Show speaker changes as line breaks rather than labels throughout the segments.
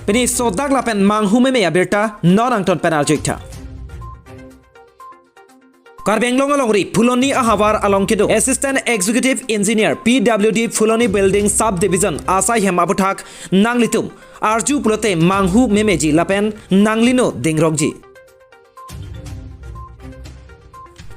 Pini sodak lapen manghu meme abirta non angton penal jikta. Karbenglong alongri Phuloni Ahavar alongkedo Assistant Executive Engineer PWD Phuloni Building Subdivision Asai Hemaputhak Nanglitum Arju Pulote Manghu Memeji Lapen Nanglino Dingrongji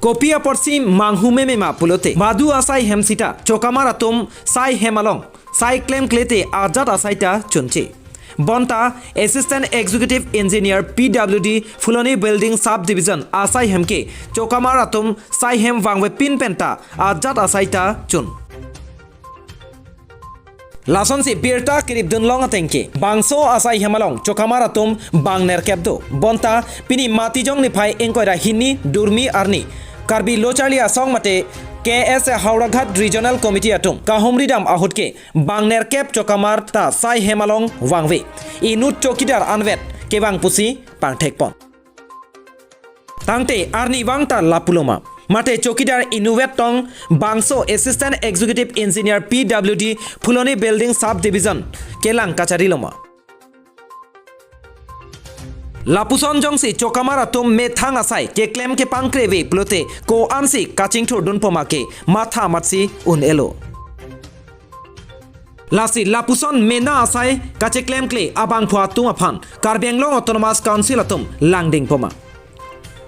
Kopia Porsi Manghu Memema Pulote Madu Asai Hemsita Chokamaratum Sai Hemalong Sai Claim Klete Arjat Asaita Chunchi Bonta Assistant Executive Engineer PWD Phuloni Building Subdivision Asai Hemke Chokamaratum Sai Hem Wangwe Pin Penta Arjat Asaita Chun Lason si Birta Kirib Dunlong Atenke Bangso Asai Hemalong Chokamaratum Bangner Kebdo Bonta Pini Matijong Nipai Inkoira Hini Durmi Arni Karbi Lochali Asong Mate KS Hauraghat Regional Committee Atum Kahumridam Ahutke Bangner Kep Chokamar Ta Sai Hemalong Wangwe Inut Chokidar Anvet Kebang Pusi Pangtekpon Tangte Arni Wangta Lapuloma Mate Chokidar Inuvet Tong Bangso Assistant Executive Engineer PWD Phuloni Building Subdivision Kelang Kachariloma Lapuson jongsi Chokamara tum me thang asai ke claim ke pangkreve plote ko ansi kaching thur dun pomake matha matsi un elo Lasi Lapuson me na asai kache claim kle abang phwa tung aphan Karbenglong Autonomous Council atum langding poma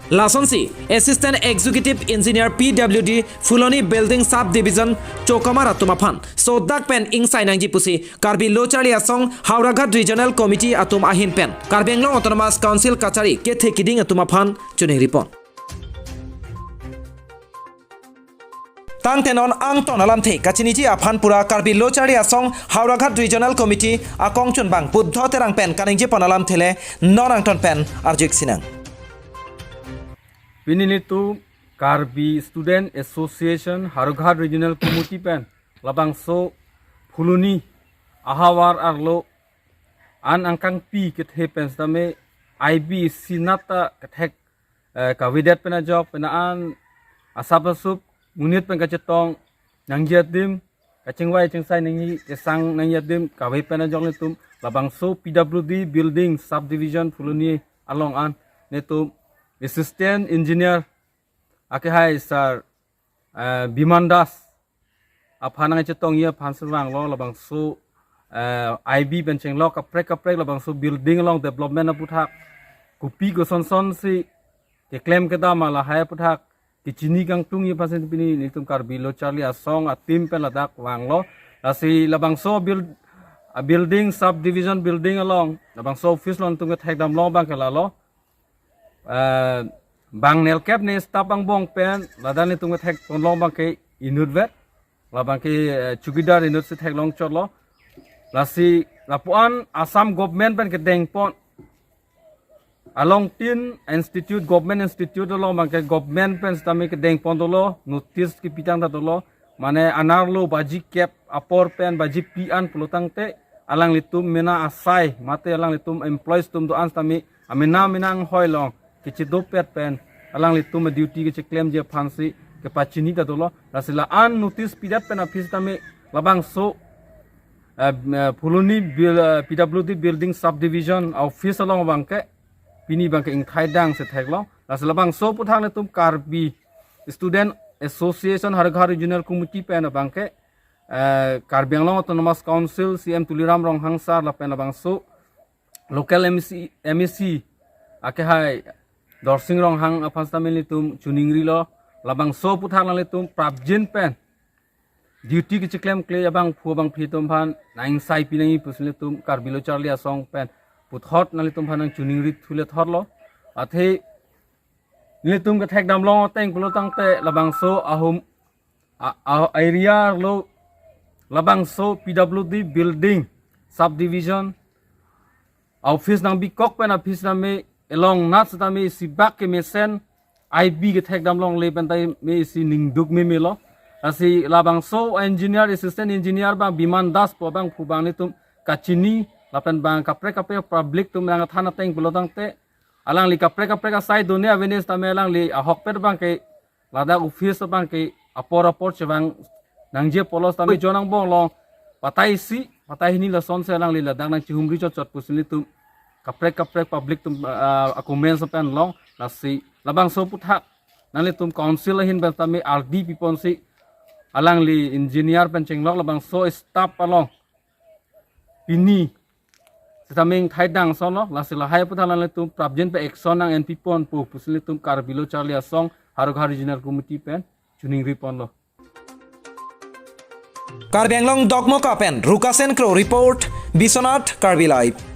Lasonsi Assistant Executive Engineer PWD Phuloni Building Subdivision Chokamara tumaphan Sodak pen insai nangji pusi Karbi Lochali Asong Hauraghat Regional Committee atum ahin pen Karbenglong Autonomous Council Kachari Kethe Kiding atumaphan Chuning Ripon Tang tenon ang ton alam the kachiniji aphan pura Karbi Lochali Asong Hauraghat Regional Committee akong chunbang buddho terang pen kaningji panalam thele non ang ton pen arjik sinang
Pininitu Karbi Student Association Hauraghat Regional Committee pen labangso Phuloni Ahawar arlo an angkang pi kethe pen stame IB sinata kethek kawidet pena job pena an asapasup munit pen kacetong nangjadim kacengwai cengsai nangi kesang nangjadim kawi pena job netum labangso PWD Building Subdivision Phuloni along an netum Assistant Engineer Akehai Sir Bimandas Aphanang Chetong Ye Panswang Law Labang So IB Benching Law Kaprek Labang So Building Along Development of Puthak Kupi Gosonson Si Ke Claim Kedama La Hai Puthak Kichini Kang Tung Ye Pasen Pini Nitum Karbi Lochali Asong A Tim Pen Ladak Wang Law Lasi Labang So Building Subdivision Building Along Labang So Office Lon Tung Tek Dam Law Bang Kela Law Bang Nelkep ni staf bang bong pen ladan ni tungat hek long bang ke inut vet labang ke chukidar inut se hek long chot lo lasi lapuan Assam government pen ke deng pon along tin institute government institute lo bang ke government pen stami ke deng pon lo notice ke pitang da lo mane anar lo baji kep apor pen baji pian pulutang te alang litum mena asai mate alang litum employees tum do an stami amena menang hoi long kichi dopet pen alang litum duty kichi claim je phansi ke pachini da dolo rasila an notice pidat pen office tame labang so Phuloni PWD Building Subdivision office along bangke pini bangke ing thaidang se theklo rasila bang so puthang litum Karbi Student Association Hauraghat Regional Committee pen bangke Karbenglong Autonomous Council CM Tuliram Ronghangsar la pen bang so local MEC Akehai Dorsing Rong Hang Apanstamil Litum Chuningri lo labang so puthang litum Prabjin pen duty ki claim clay abang phu bang phitum phan naing sai pinangi puslitum Karbi Lochali Asong pen puthot nalitum phanang Chuningri thule thorlo athe litum ka thek dam long teng pulotang te labang so ahum area lo labang so PWD Building Subdivision Office nang bikok pen office na me along nat sa me si back ke mesen IB ke thek dam long le pen tai me si ningduk me lo asi labang so engineer assistant engineer bang Biman Das po bang phubang ni tum kachini lapen bang kapre public tum nang thana teng bulodang te alang li kapre ka sai dunia avenis ta me alang li ahok per bang ke lada office bang ke apor che bang nangje polos ta me jonang bong long patai si patai ini la son selang lila dang nang cihumri cot pusili tum kaprek public tum akumen sepen long lasi labang so puthak nang tum council hin betami RD pipon si alang li engineer penceng long labang so staff along pini setaming khaidang sono lasi lahai puthak nang tum prabjen pe action nang en pipon pu pusili tum karbilo charlia song Harughar Regional Committee pen chuning ripon lo
Karbi Anglong Dogmo Kapen Rukasen Kro report Bisonat Karbi Live